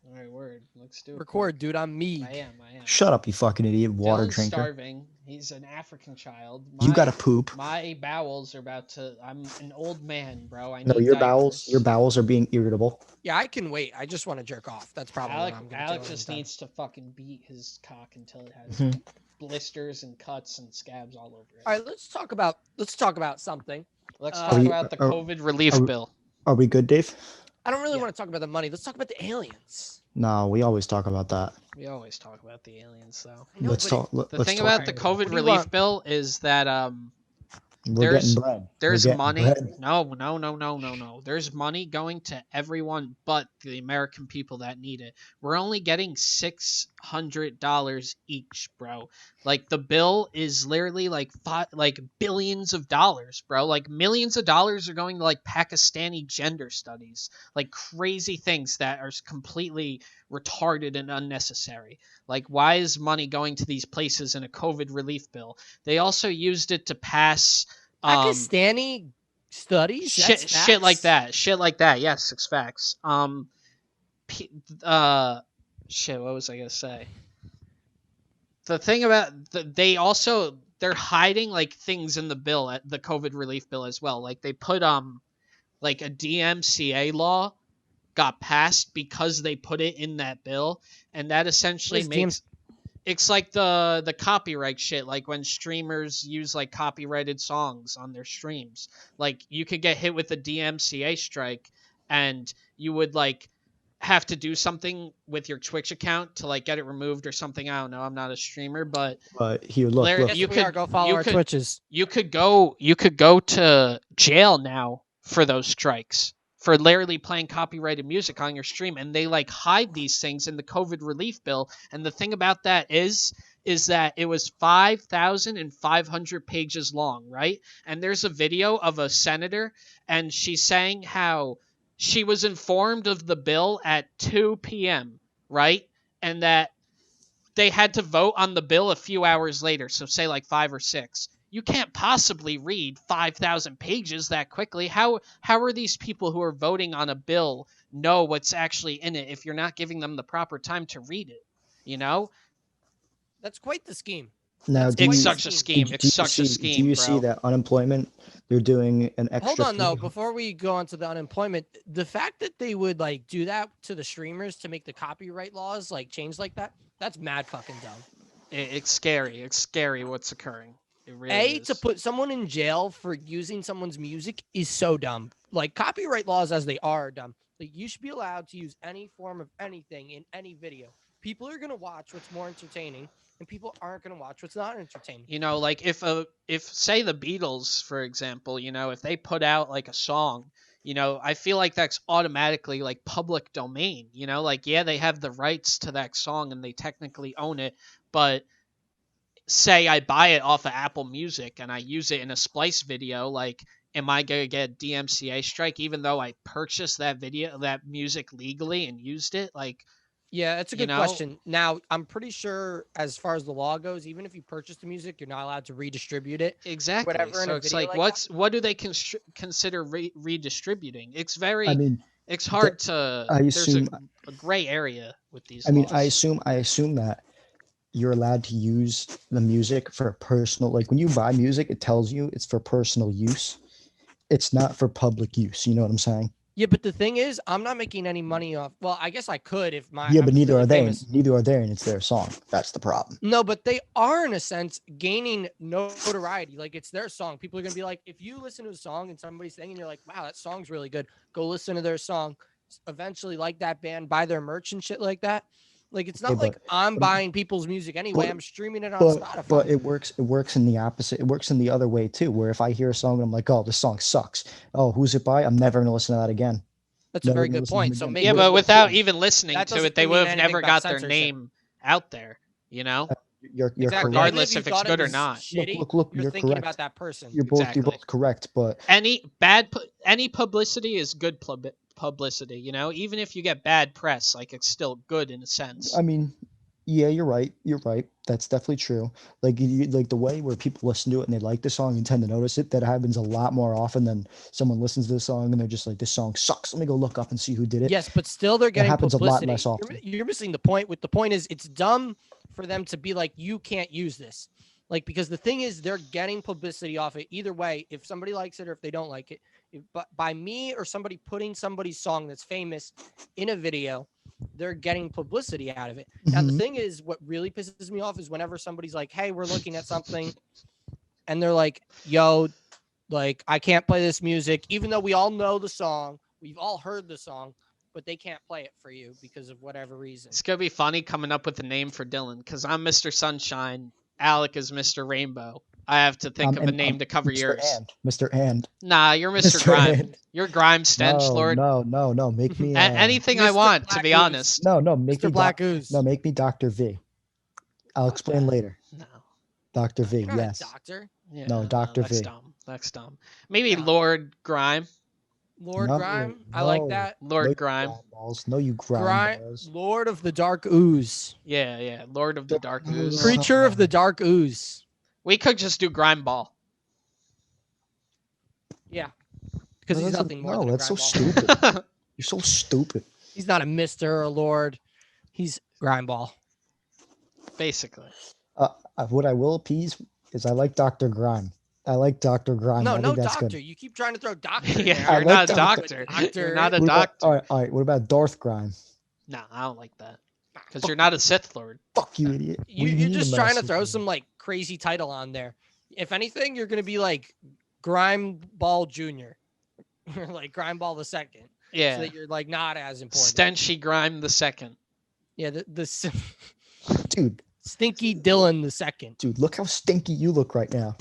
All right, word. Let's do it. Record, dude. I'm me. I am. Shut up, you fucking idiot. Water Dylan's drinker. starving. He's an African child. You gotta poop. My bowels are about to. I'm an old man, bro. I No, need your diapers. bowels are being irritable. Yeah, I can wait. I just want to jerk off. That's probably Alec, what I'm gonna Alec do. just needs to fucking beat his cock until it has Mhm. blisters and cuts and scabs all over it. All right, let's talk about something. Let's Are talk we- about the are- COVID relief are we- bill. Are we good, Dave? I don't really Yeah. want to talk about the money. Let's talk about the aliens. No, we always talk about that. We always talk about the aliens, though. I know, Let's but talk. The Let's thing talk. about the What COVID do you relief want? bill is that We're getting bread. We're There's getting money. bread. No. There's money going to everyone but the American people that need it. We're only getting $600 each, bro. Like the bill is literally like billions of dollars, bro. Like millions of dollars are going to like Pakistani gender studies, like crazy things that are completely retarded and unnecessary. Like, why is money going to these places in a COVID relief bill? They also used it to pass Pakistani studies. That's shit like facts? that. Yes, it's facts. P- uh, shit. What was I gonna say? The thing about they're hiding like things in the bill at the COVID relief bill as well. Like they put like a DMCA law got passed because they put it in that bill, and that essentially What is makes it's like the copyright shit, like when streamers use like copyrighted songs on their streams. Like you could get hit with a DMCA strike and you would like have to do something with your Twitch account to like get it removed or something. I don't know. I'm not a streamer, but But here, look, Larry, look. Yes, we are. Go follow our Twitches. you could go to jail now for those strikes for literally playing copyrighted music on your stream, and they like hide these things in the COVID relief bill. And the thing about that is that it was 5,500 pages long, right? And there's a video of a senator, and she's saying how she was informed of the bill at 2 p.m., right? And that they had to vote on the bill a few hours later, so say like 5 or 6. You can't possibly read 5,000 pages that quickly. How are these people who are voting on a bill know what's actually in it if you're not giving them the proper time to read it? You know? That's quite the scheme. Now, That's It's quite such the a scheme. scheme. It's such a do scheme, you see bro. that unemployment? They're doing an extra. Hold on though, before we go on to the unemployment, the fact that they would like do that to the streamers to make the copyright laws like change like that, that's mad fucking dumb. It's scary. It's scary what's occurring. It really is. To put someone in jail for using someone's music is so dumb. Like copyright laws as they are dumb. Like you should be allowed to use any form of anything in any video. People are gonna watch what's more entertaining, and people aren't gonna watch what's not entertaining. You know, like if say the Beatles, for example, you know, if they put out like a song, you know, I feel like that's automatically like public domain, you know, like yeah, they have the rights to that song and they technically own it, but say I buy it off of Apple Music and I use it in a Splice video, like am I going to get a DMCA strike even though I purchased that music legally and used it? Like Yeah, that's a you good know? question. Now, I'm pretty sure as far as the law goes, even if you purchase the music, you're not allowed to redistribute it. Exactly. Whatever in So a it's video like, like what do they consider redistributing? It's very, I mean, it's hard to. I There's assume. a gray area with these. I mean, laws. I assume that you're allowed to use the music for personal. Like when you buy music, it tells you it's for personal use. It's not for public use. You know what I'm saying? Yeah, but the thing is, I'm not making any money off. Well, I guess I could if my Yeah, I'm but neither really are they. famous. Neither are they, and it's their song. That's the problem. No, but they are in a sense gaining notoriety. Like it's their song. People are gonna be like, if you listen to a song and somebody's singing, you're like, wow, that song's really good. Go listen to their song. Eventually, like that band, buy their merch and shit like that. Like it's not Okay, like I'm but- buying people's music anyway. but- I'm streaming it on But Spotify. it works in the opposite. It works in the other way too. Where if I hear a song and I'm like, oh, this song sucks. Oh, who's it by? I'm never gonna listen to that again. That's a never very gonna good listen to point. him So again. maybe Yeah, What- but what- without even listening that to doesn't it, they mean would have anything never about got their censorship. name out there. You know. You're Exactly. correct. Regardless Even if you it's thought it good or was not. shitty, Look, you're you're thinking correct. about that person. You're Exactly. both correct, but Any publicity is good publicity. You know, even if you get bad press, like it's still good in a sense. I mean, yeah, you're right. You're right. That's definitely true. Like like the way where people listen to it and they like the song and tend to notice it, that happens a lot more often than someone listens to the song and they're just like, this song sucks. Let me go look up and see who did it. Yes, but still they're getting happens a lot publicity. less often. You're missing the point. The point is it's dumb for them to be like, you can't use this. Like, because the thing is they're getting publicity off it either way. If somebody likes it or if they don't like it, but by me or somebody putting somebody's song that's famous in a video, they're getting publicity out of it. Now, the Mhm. thing is, what really pisses me off is whenever somebody's like, hey, we're looking at something and they're like, yo, like, I can't play this music, even though we all know the song, we've all heard the song, but they can't play it for you because of whatever reason. It's gonna be funny coming up with a name for Dylan because I'm Mr. Sunshine, Alec is Mr. Rainbow. I have to think of a and name to cover Mr. yours. Mr. And. Nah, you're Mr. Mr. Grime. And. You're Grime Stench No, Lord. no. Make me Anything I Mr. want, to Black be Ooze. honest. no, make Mr. me Black Ooze. No, make me Dr. V. I'll explain later. No. Dr. V, You're not yes. a doctor. Yeah, No, Dr. That's V. dumb. That's dumb. Maybe No. Lord Grime. Lord No, Grime. I like that. Lord no, you Grime. balls. No, you Grime. balls. Lord of the Dark Ooze. Yeah. Lord of the Dark Ooze. Creature of the Dark Ooze. We could just do Grime Ball. Yeah. Because he's nothing more No, than a that's so grime ball. stupid. You're so stupid. He's not a Mister or a Lord. He's grime ball. Basically. What I will appease is I like Dr. Grime. I like Dr. Grime. No, I no think that's doctor. good. You keep trying to throw doctor. in Yeah, there. I you're like not a Dr. doctor. You're not a What about, doctor. all right. What about Darth Grime? No, I don't like that. Because you're not a Sith Lord. Fuck you, idiot. What do you You're mean just I'm not a trying to Sith throw Lord? some like crazy title on there. If anything, you're gonna be like Grime Ball Junior, or like Grime Ball the Second. Yeah. So that you're like not as important. Stenchy Grime the Second. Yeah, the Dude, Stinky Dylan the Second. look how stinky you look right now.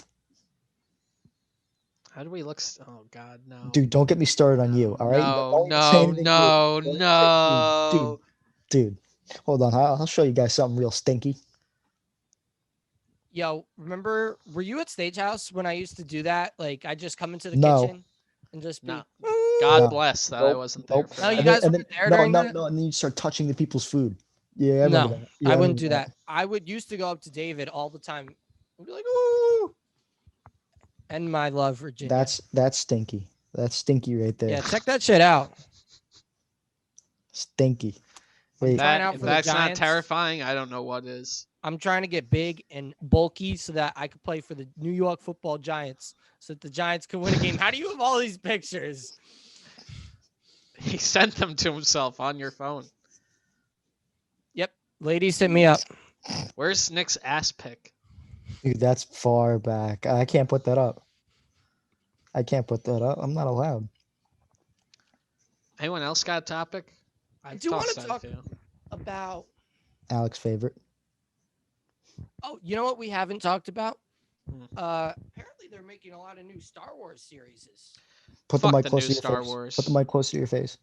How do we look? Oh God, no. Dude, don't get me started on you, all right? Don't even say anything rude. Don't even say- No. Dude, hold on. I'll show you guys something real stinky. Yo, remember? Were you at Stagehouse when I used to do that? Like, I just come into the No. kitchen and just be. No. God No. bless that I Nope, wasn't there. nope. For No, you that. guys weren't there during that? No, and then you start touching the people's food. Yeah, I remember No, that. Yeah, I wouldn't remember do that. I would used to go up to David all the time and be like, "Ooh," and my love, Virginia. That's stinky. That's stinky right there. Yeah, check that shit out. Stinky. Wait, trying out If for the that's not Giants. terrifying, I don't know what is. I'm trying to get big and bulky so that I could play for the New York Football Giants, so that the Giants could win a game. How do you have all these pictures? He sent them to himself on your phone. Yep, ladies, hit me up. Where's Nick's ass pic? dude, that's far back. I can't put that up. I'm not allowed. Anyone else got a topic? I do want tossed to out a talk few. about. Alex favorite. Oh, you know what we haven't talked about? Hmm. Apparently, they're making a lot of new Star Wars series. Put Fuck the mic the closer new to your Star face. Wars. Put the mic closer to your face.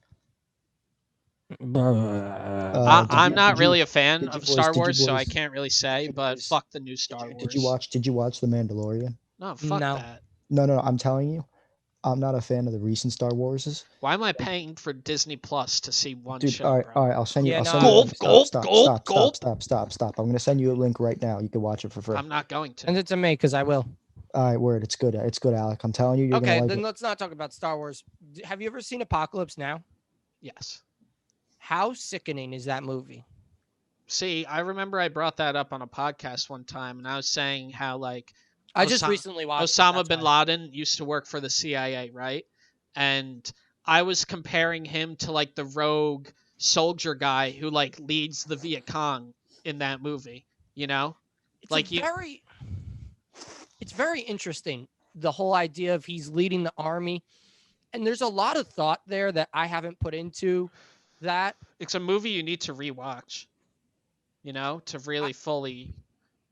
I'm not really a fan did you of boys- Star did you Wars, so I boys- can't really say, but boys- fuck the new Star Wars. Did you watch The Mandalorian? No, fuck No. that. No, I'm telling you, I'm not a fan of the recent Star Warses. Why am I paying for Disney Plus to see one Dude, show, all right, bro? I'll send you. Yeah, I'll no, send you. Gulp, gulp, stop, gulp, stop, gulp. stop. I'm gonna send you a link right now. You can watch it for free. I'm not going to. Send it to me because I will. All right, word. It's good. It's good, Alec. I'm telling you, you're Okay, gonna like then it. let's not talk about Star Wars. Have you ever seen Apocalypse Now? Yes. How sickening is that movie? See, I remember I brought that up on a podcast one time, and I was saying how, like, I just Osama- recently watched it, Osama that's bin why. Laden used to work for the CIA, right? And I was comparing him to, like, the rogue soldier guy who, like, leads the Viet Cong in that movie, you know? It's like it's very interesting, the whole idea of he's leading the army, and there's a lot of thought there that I haven't put into that. It's a movie you need to rewatch, you know, to really fully.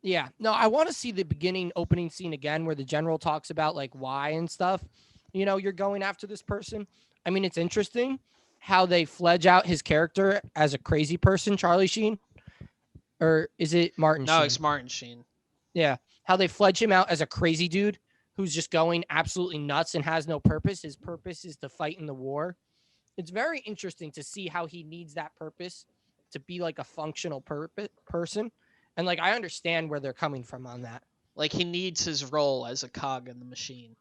Yeah, no, I want to see the opening scene again where the general talks about like why and stuff. You know, you're going after this person. I mean, it's interesting how they fledge out his character as a crazy person, Charlie Sheen, or is it Martin No, Sheen? it's Martin Sheen. Yeah, how they fledge him out as a crazy dude who's just going absolutely nuts and has no purpose. His purpose is to fight in the war. It's very interesting to see how he needs that purpose to be like a functional person. And like, I understand where they're coming from on that. Like, he needs his role as a cog in the machine.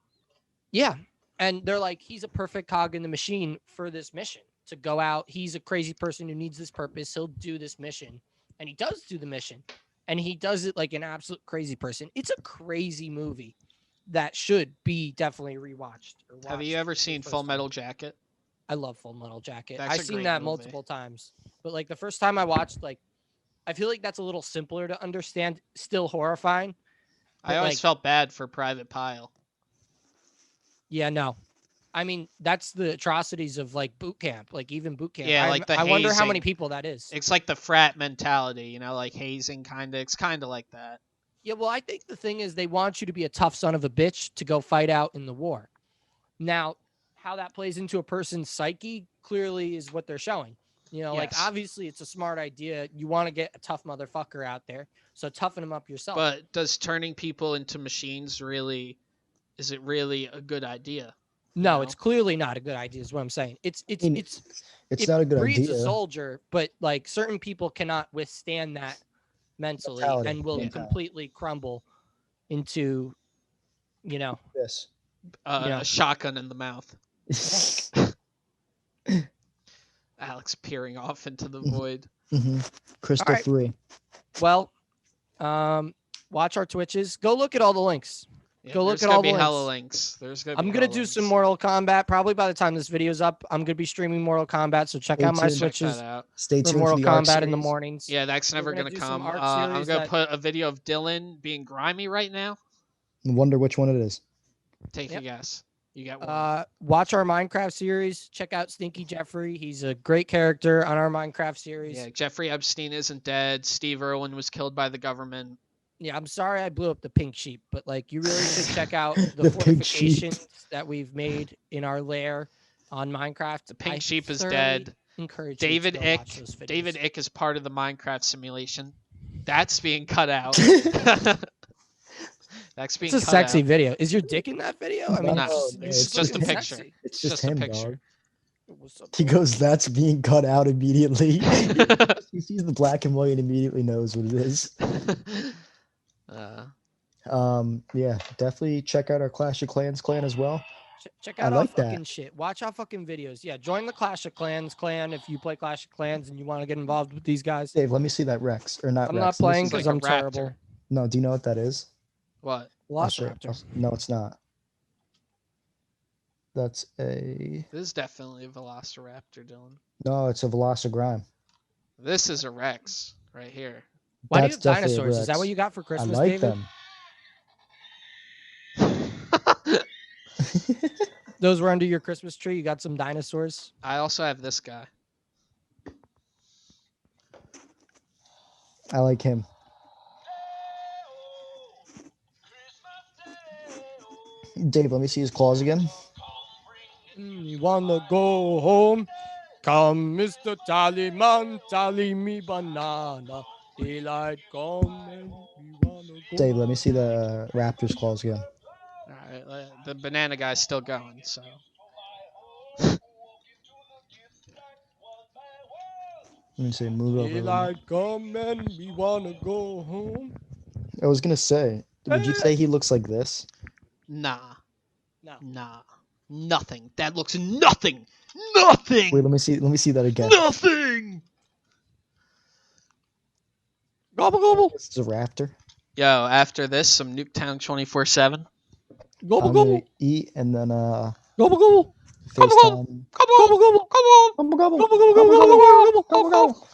Yeah. And they're like, he's a perfect cog in the machine for this mission to go out. He's a crazy person who needs this purpose. He'll do this mission. And he does do the mission. And he does it like an absolute crazy person. It's a crazy movie that should be definitely rewatched. Have you ever seen Full Metal Jacket? I love Full Metal Jacket. That's I've a seen great that movie. multiple times. But like the first time I watched, like, I feel like that's a little simpler to understand. Still horrifying. I but, always like, felt bad for Private Pile. Yeah, no. I mean, that's the atrocities of like boot camp, like even boot camp. Yeah, like the I wonder how many hazing. people that is. It's like the frat mentality, you know, like hazing kind of. It's kind of like that. Yeah, well, I think the thing is they want you to be a tough son of a bitch to go fight out in the war. Now, how that plays into a person's psyche clearly is what they're showing. You know, like Yes. obviously it's a smart idea. You want to get a tough motherfucker out there, so toughen him up yourself. But does turning people into machines is it really a good idea? no, know? it's clearly not a good idea. Is what I'm saying. It's mean, it not a good breeds idea. a soldier, but like certain people cannot withstand that mentally Mentality. and will Yeah. completely crumble into, you know, Yes. Yeah. A shotgun in the mouth. Alex peering off into the void. Crystal All right. free. Well, watch our Twitches. Go look at all the links. Yeah, Go look there's at gonna all be the hella links. links. There's gonna. I'm be gonna hella do links. some Mortal Kombat. Probably by the time this video's up, I'm gonna be streaming Mortal Kombat. So check Stay out my tuned. Check Switches that out. Stay for tuned Mortal for the Arc Kombat in the series. mornings. Yeah, that's never gonna gonna do some come. art I'm series gonna that- put a video of Dylan being grimy right now. Wonder which one it is. Take Yep. a guess. You got one. Watch our Minecraft series. Check out Stinky Jeffrey. He's a great character on our Minecraft series. Yeah, Jeffrey Epstein isn't dead. Steve Irwin was killed by the government. Yeah, I'm sorry I blew up the pink sheep, but like you really should check out the, The pink sheep. fortifications that we've made in our lair on Minecraft. The pink I sheep is thoroughly dead. Encourage David you to go Ick. watch those videos. David Ick is part of the Minecraft simulation. That's being cut out. That's being It's a cut sexy out. video. Is your dick in that video? I mean, No, it's it's just a freaking picture. sexy. It's just a him, picture. dog. What's up, He bro? goes, that's being cut out immediately. He sees the black and white and immediately knows what it is. Yeah, definitely check out our Clash of Clans clan as well. Check I out like our that. fucking shit. Watch our fucking videos. Yeah, join the Clash of Clans clan if you play Clash of Clans and you want to get involved with these guys. Dave, let me see that Rex. Or not I'm Rex. not playing Let me It's see because like a I'm raptor. terrible. No, do you know what that is? What? I'll show- Velociraptor. No, it's not. That's a... This is definitely a Velociraptor, Dylan. No, it's a Velocigrime. This is a Rex right here. Why do you That's have definitely a dinosaurs? Is that Rex. what you got for I Christmas, like David? them. Those were under your Christmas tree. You got some dinosaurs. I also have this guy. I like him. Dave, let me see his claws again. You wanna go home? Come, Mr. Tallyman, tally me banana. Daylight come and we wanna go. Dave, let me see the raptor's claws again. All right, the banana guy's still going. So Let me see, move over. a little Daylight come and we wanna go home. bit. I was gonna say, would you say he looks like this? nah, No. nothing. That looks nothing. Nothing. Wait, let me see that again. Nothing. Gobble gobble. This is a raptor. Yo, after this, some Nuketown 24/7. Gobble I'm gobble. gonna eat and then Gobble gobble. FaceTime. Come on, Gobble gobble. come on. Gobble, gobble. Gobble gobble gobble gobble gobble gobble.